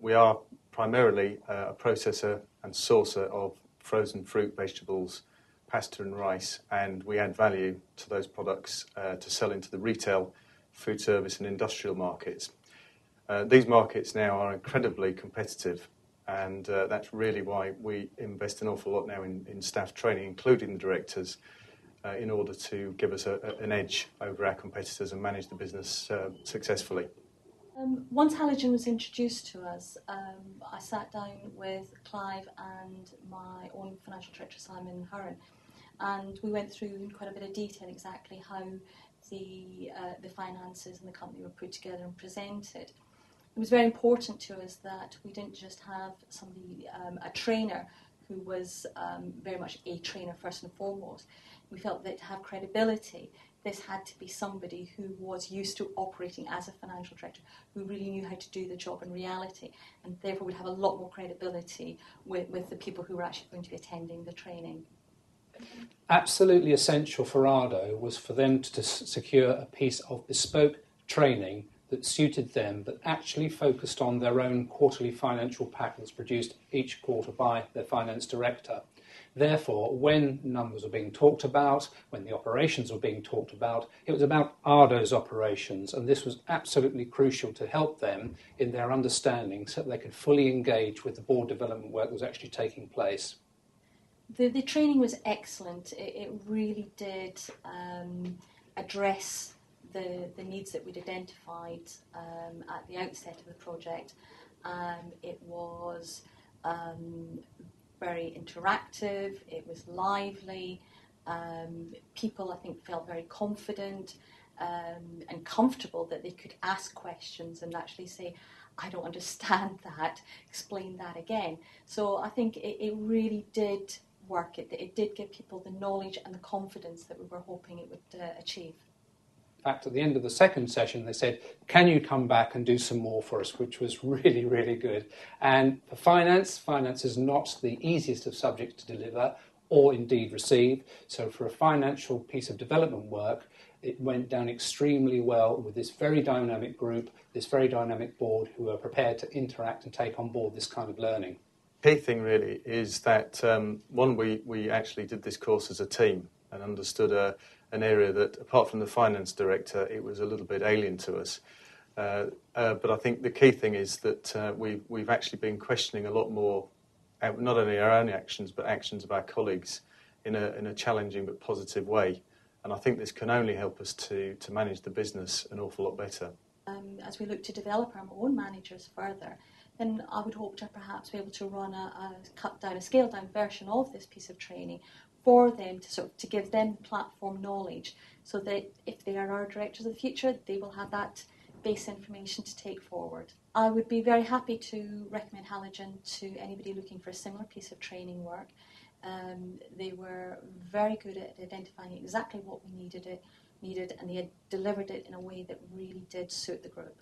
We are primarily a processor and sourcer of frozen fruit, vegetables, pasta and rice, and we add value to those products to sell into the retail, food service and industrial markets. These markets now are incredibly competitive, and that's really why we invest an awful lot now in staff training, including the directors, in order to give us an edge over our competitors and manage the business successfully. Once Halagen was introduced to us, I sat down with Clive and my own financial director, Simon Hurren, and we went through in quite a bit of detail exactly how the finances and the company were put together and presented. It was very important to us that we didn't just have somebody, a trainer who was very much a trainer first and foremost. We felt that to have credibility, this had to be somebody who was used to operating as a financial director, who really knew how to do the job in reality, and therefore would have a lot more credibility with the people who were actually going to be attending the training. Absolutely essential for Ardo was for them to secure a piece of bespoke training that suited them, but actually focused on their own quarterly financial pack that's produced each quarter by their finance director. Therefore, when numbers were being talked about, when the operations were being talked about, it was about Ardo's operations, and this was absolutely crucial to help them in their understanding so that they could fully engage with the board development work that was actually taking place. The training was excellent. It really did address the needs that we'd identified at the outset of the project. It was very interactive, it was lively, people I think felt very confident and comfortable that they could ask questions and actually say, I don't understand that, explain that again. So I think it really did work. It did give people the knowledge and the confidence that we were hoping it would achieve. In fact, at the end of the second session, they said, can you come back and do some more for us, which was really, really good. And for finance is not the easiest of subjects to deliver or indeed receive. So for a financial piece of development work, it went down extremely well with this very dynamic group, this very dynamic board who are prepared to interact and take on board this kind of learning. Key thing really is that, we actually did this course as a team and understood an area that, apart from the finance director, it was a little bit alien to us. But I think the key thing is that we've actually been questioning a lot more, not only our own actions, but actions of our colleagues in a challenging but positive way. And I think this can only help us to manage the business an awful lot better. As we look to develop our own managers further, then I would hope to perhaps be able to run a scaled down version of this piece of training for them to give them platform knowledge, so that if they are our directors of the future, they will have that base information to take forward. I would be very happy to recommend Halagen to anybody looking for a similar piece of training work. They were very good at identifying exactly what we needed, and they had delivered it in a way that really did suit the group.